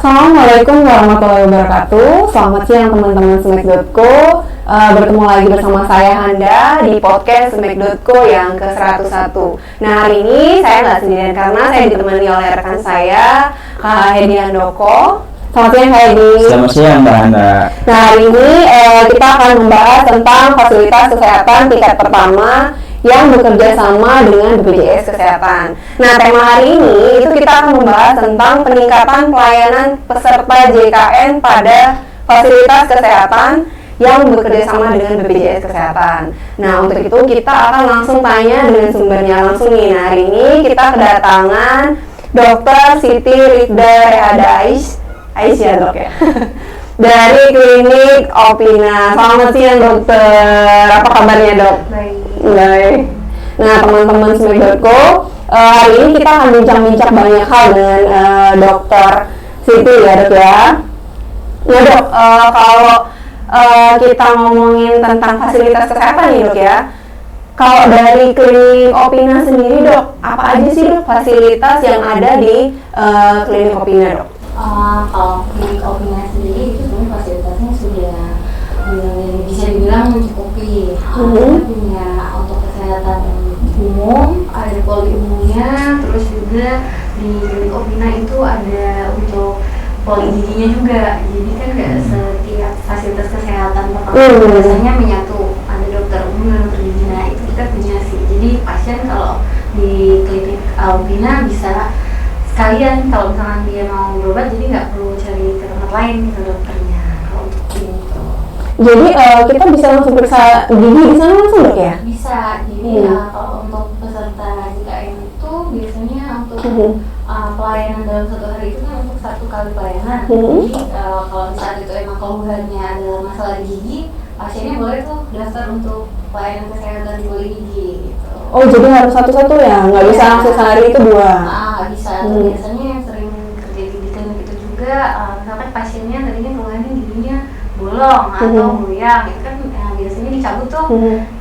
Assalamualaikum warahmatullahi wabarakatuh. Selamat siang teman-teman Smek.co. Bertemu lagi bersama saya Handa di podcast Smek.co yang ke-101. Nah, hari ini saya nggak sendirian karena saya ditemani oleh rekan saya, Kak Hedi Handoko. Selamat siang Kak Hedi. Selamat siang Mbak Handa. Nah, hari ini kita akan membahas tentang fasilitas kesehatan tingkat pertama yang bekerja sama dengan BPJS Kesehatan. Nah, tema hari ini itu kita akan membahas tentang peningkatan pelayanan peserta JKN pada fasilitas kesehatan yang bekerja sama dengan BPJS Kesehatan. Nah, untuk itu kita akan langsung tanya dengan sumbernya langsung nih. Nah, hari ini kita kedatangan Dr. Siti Rifda Rehada Ais ya dok ya. Dari klinik Opina. Selamat siang dokter. Apa kabarnya dok? Baik. Nah teman-teman Smek.co, hari ini kita akan bincang-bincang banyak hal dengan dokter Siti ya dok ya. Nah dok, kalau kita ngomongin tentang fasilitas kesehatan nih dok ya, kalau dari klinik Opina sendiri dok, apa aja sih dok fasilitas yang ada di klinik Opina dok? Kalau klinik Opina sendiri itu sebenarnya fasilitasnya sudah bisa dibilang mencukupi. Kita punya untuk kesehatan umum, ada poli umumnya, terus juga di klinik Opina itu ada untuk poli giginya juga. Jadi kan nggak setiap fasilitas kesehatan biasanya menyatu, ada dokter umum dan dokter gigi. Nah itu kita punya sih. Jadi pasien kalau di klinik Opina bisa sekalian kalau misalnya dia mau berobat, jadi nggak perlu cari ke tempat lain ke dokternya kalau untuk itu. Jadi kita bisa langsung periksa gigi di sana langsung dok ya? Bisa. Jadi kalau untuk peserta JKN itu biasanya untuk pelayanan dalam satu hari itu kan untuk 1 kali pelayanan. Jadi kalau saat itu emang keluhannya adalah masalah gigi, pasiennya boleh tuh daftar untuk pelayanan kesehatan di poli gigi gitu. Oh jadi harus satu-satu ya? Nggak bisa langsung sehari itu 2? Nggak bisa. Biasanya yang sering terjadi di klinik itu juga, misalkan pasiennya tadinya keluhannya giginya bolong atau goyang, itu kan biasanya dicabut tuh.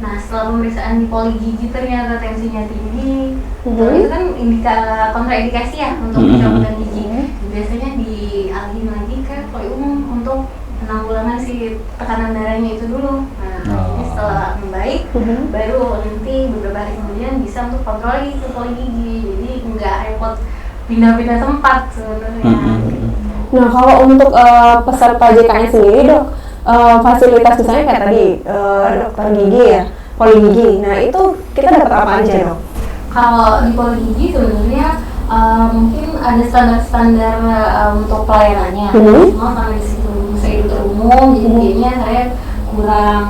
Nah setelah pemeriksaan di poli gigi ternyata tensinya tinggi, itu kan kontraindikasi ya untuk pencabutan gigi. Biasanya dialihin lagi ke poli umum untuk penanggulangan si tekanan darahnya itu dulu. Nah jadi setelah membaik, baru nanti beberapa hari kemudian bisa untuk kontrol lagi ke poli gigi. Jadi nggak repot pindah-pindah tempat sebenarnya. Nah kalau untuk peserta JKN sendiri dok, fasilitas misalnya kayak tadi dokter gigi ya, poli gigi. Nah itu kita dapat apa aja dok? Kalau di poli gigi sebenarnya mungkin ada standar-standar untuk pelayanannya. Cuma karena di situ saya dokter umum, jadi kayaknya saya kurang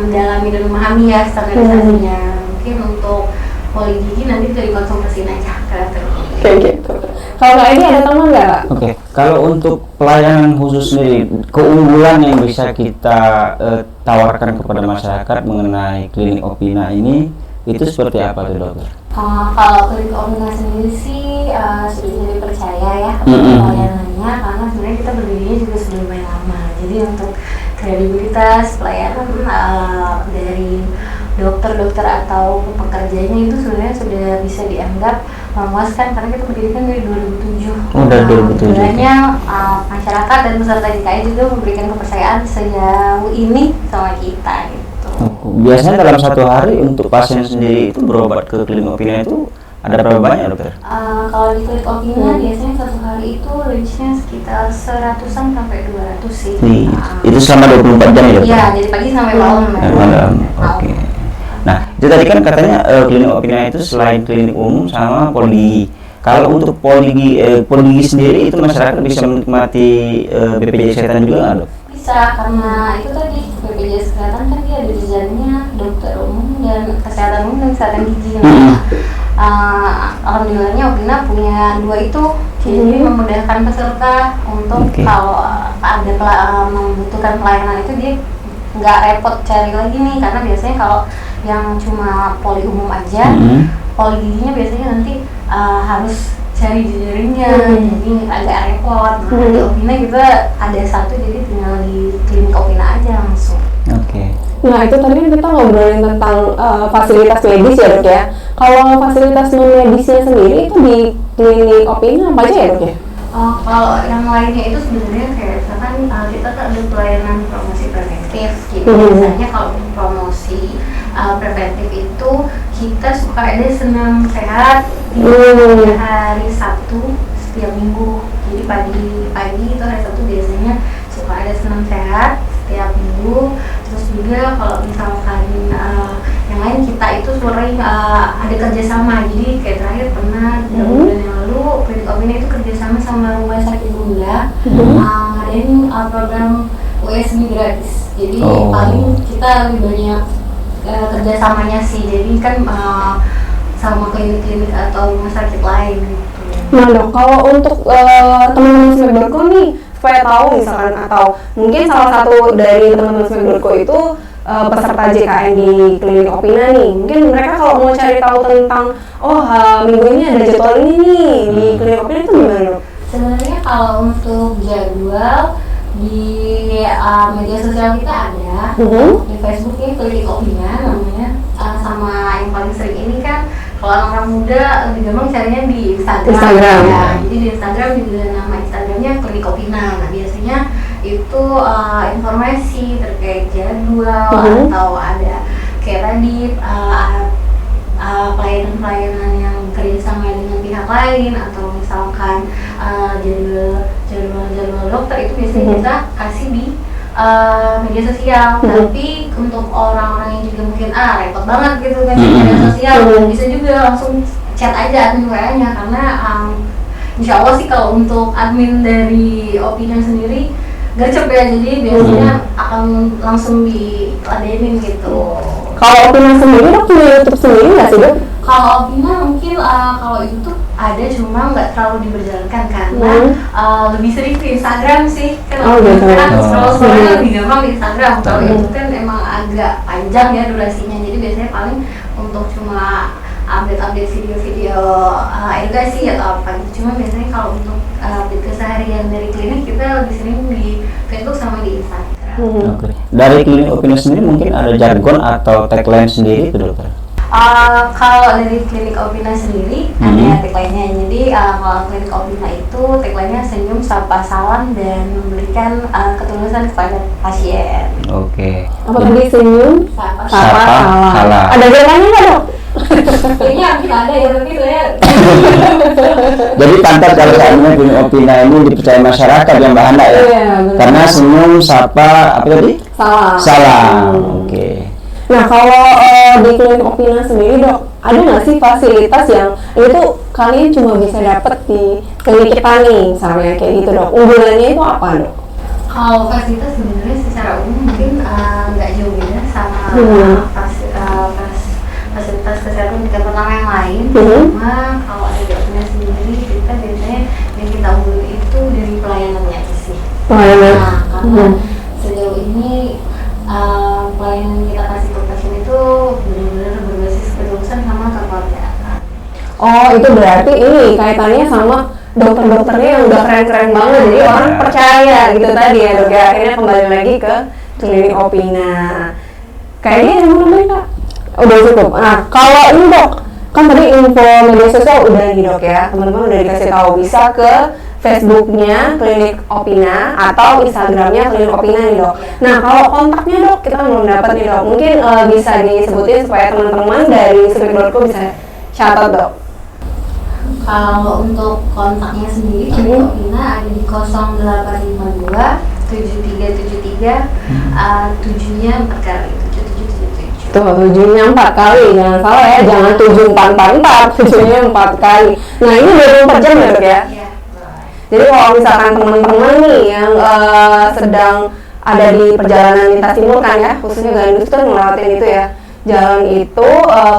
mendalami dan memahami ya standarisasinya. Mungkin untuk poli gigi nanti bisa dikonsultasiin aja ke dokter. Kayak gitu. Kalau Kak ini ada teman nggak? Oke. Kalau untuk pelayanan khusus sendiri, keunggulan yang bisa kita tawarkan kepada masyarakat mengenai klinik Opina ini itu seperti apa tuh dokter? Kalau klinik Opina sendiri sih sudah bisa dipercaya ya pelayanannya, karena sebenarnya kita berdirinya juga sudah lumayan lama. Jadi untuk kredibilitas pelayanan dari dokter-dokter atau pekerjanya itu sebenarnya sudah bisa dianggap memuaskan, karena kita berdirikan dari 2007. Dari 2007. Sebenarnya masyarakat dan peserta JKN juga memberikan kepercayaan sejauh ini sama kita gitu. Biasanya dalam satu hari untuk pasien sendiri itu berobat ke klinik Opina itu ada berapa banyak dokter? Kalau di klinik Opina biasanya satu hari itu range-nya sekitar 100-an sampai 200 sih. Itu selama 24 jam ya dokter? Iya, dari pagi sampai malam. Oke. Nah, itu tadi kan katanya klinik Opina itu selain klinik umum sama poli gigi. Kalau untuk poli gigi sendiri itu masyarakat bisa menikmati BPJS Kesehatan juga nggak dok? Bisa, karena itu tadi BPJS Kesehatan kan dia ada jenjangnya dokter umum dan kesehatan umum dan kesehatan gigi. Alhamdulillahnya Opina punya 2 itu, jadi memudahkan peserta untuk kalau ada membutuhkan pelayanan itu dia nggak repot cari lagi nih, karena biasanya kalau yang cuma poli umum aja, poli giginya biasanya nanti harus cari jejaringnya, jadi agak repot. Nah di Opina kita ada satu, jadi tinggal di klinik Opina aja langsung. Nah itu tadi kita ngobrolin tentang fasilitas medis ya dok ya. Kalau fasilitas non medisnya sendiri itu di klinik Opina apa aja ya dok ya? Kalau yang lainnya itu sebenarnya kayak misalkan kita kan ada pelayanan promosi preventif. Jadi biasanya kalau promosi preventif itu kita suka ada senam sehat di hari Sabtu setiap minggu. Jadi pagi itu hari Sabtu biasanya suka ada senam sehat setiap minggu. Terus juga kalau misalkan yang lain kita itu sering ada kerjasama. Jadi kayak terakhir pernah bulan yang lalu Klinik Opina itu kerjasama sama Rumah Sakit Bunda ngadain program USG gratis. Jadi paling kita lebih banyak kerjasamanya sih. Jadi kan sama klinik-klinik atau rumah sakit lain gitu. Nah dok, kalau untuk teman-teman Smack.co nih supaya tahu misalkan atau mungkin salah satu dari teman-teman Smack.co itu peserta JKN di Klinik Opina nih, mungkin mereka kalau mau cari tahu tentang minggu ini ada jadwal ini nih di Klinik Opina itu gimana dok? Sebenarnya kalau untuk jadwal di media sosial kita ada, di Facebook ini Klinik Opina namanya, sama yang paling sering ini kan kalau orang muda lebih gampang carinya di Instagram. Ya. Jadi di Instagram juga nama Instagramnya Klinik Opina. Nah biasanya itu informasi terkait jadwal atau ada kayak tadi pelayanan-pelayanan yang kerjasama dengan pihak lain atau misalkan jadwal dokter itu biasanya kita kasih di media sosial. Tapi untuk orang-orang yang juga mungkin repot banget gitu kan di media sosial, bisa juga langsung chat aja admin WA-nya karena insya Allah sih kalau untuk admin dari Opina sendiri gercep ya, jadi biasanya akan langsung diladenin gitu. Kalau Opina sendiri dok punya YouTube sendiri nggak sih dok? Kalau Opina mungkin kalau YouTube ada cuma nggak terlalu diberjalankan karena lebih sering di Instagram sih kan. Scroll-scrollnya lebih gampang di Instagram. Kalau YouTube kan emang agak panjang ya durasinya, jadi biasanya paling untuk cuma update video-video edukasi atau apa gitu. Cuma biasanya kalau untuk update keseharian dari klinik kita lebih sering di Facebook sama di Instagram. Oke. Dari Klinik Opina sendiri mungkin ada jargon atau tagline sendiri itu dokter? Kalau dari Klinik Opina sendiri ada tagline-nya. Jadi kalau Klinik Opina itu tagline-nya senyum, sapa, salam dan memberikan ketulusan kepada pasien. Oke. Apa tadi senyum, Sapa, salam. Ada gerakannya nggak dok? kayaknya harus ada ya, tapi saya Jadi pantas kalau seandainya Klinik Opina ini dipercaya masyarakat yang Mbak Hana ya? Iya, benar. Karena senyum, sapa, apa tadi? Salam. Oke. Nah kalau di Klinik Opina sendiri dok, ada nggak sih fasilitas yang itu kalian cuma bisa dapat di klinik kita nih, misalnya kayak gitu dok? Unggulannya itu apa dok? kalau fasilitas sebenarnya secara umum mungkin nggak jauh beda sama fasilitas kesehatan tingkat pertama yang lain. Cuma kalau ada dokternya sendiri kita biasanya yang kita unggulin itu dari pelayanannya aja sih. Pelayanan. Nah, karena sejauh ini pelayanan yang kita kasih ke pasien itu benar-benar berbasis ketulusan sama kekeluargaan. Oh itu berarti ini kaitannya sama dokter-dokternya yang udah keren-keren banget, jadi orang percaya gitu tadi ya dok ya. Akhirnya kembali lagi ke Klinik Opina. Kayaknya yang mana kak? Udah cukup. Nah kalau ini dok, kan tadi info media sosial udah nih dok ya, teman-teman udah dikasih tahu bisa ke Facebooknya Klinik Opina atau Instagramnya Klinik Opina nih dok. Nah kalau kontaknya dok kita belum dapat nih dok, mungkin bisa disebutin supaya teman-teman dari Smack.co bisa catat dok. Kalau untuk kontaknya sendiri Klinik Opina ada di 0852 7373 7-nya 4 kali 7777. Tuh 7-nya 4 kali, jangan salah ya, jangan 7444, 7-nya 4 kali. Nah ini 24 jam ya dok ya? Iya. Jadi kalau misalkan teman-teman nih yang sedang ada di perjalanan lintas timur kan ya, khususnya Gandus kan ngelewatin itu ya, jalan itu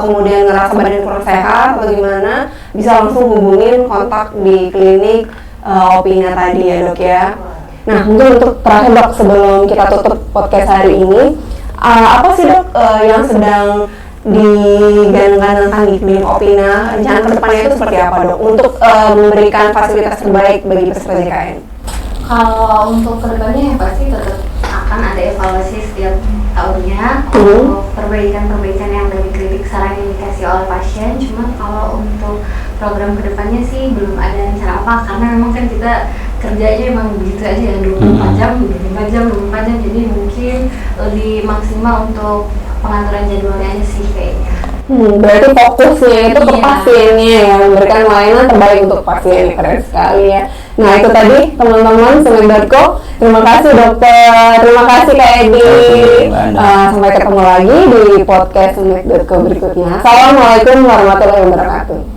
kemudian ngerasa badan kurang sehat atau gimana, bisa langsung hubungin kontak di Klinik Opina tadi ya dok ya. Nah mungkin untuk terakhir dok sebelum kita tutup podcast hari ini, apa sih dok yang sedang digadang-gadangkan di Klinik Opina, rencana kedepannya itu seperti apa dok untuk memberikan fasilitas terbaik bagi peserta JKN? Kalau untuk kedepannya yang pasti tetap akan ada evaluasi setiap tahunya untuk perbaikan-perbaikan yang dari kritik saran yang dikasih oleh pasien. Cuman kalau untuk program kedepannya sih belum ada rencana apa, karena memang kan kita kerjanya emang begitu aja ya, 24 jam, 24 jam, 24 jam. Jadi mungkin lebih maksimal untuk pengaturan jadwalnya aja sih kayaknya. Berarti fokusnya itu ke pasiennya ya, memberikan layanan terbaik untuk pasien. Keren sekali ya. Nah itu tadi teman-teman Sumed.co. Terima kasih dokter, terima kasih Kak Edi. Sampai ketemu lagi di podcast Sumed.co berikutnya. Assalamualaikum warahmatullahi wabarakatuh.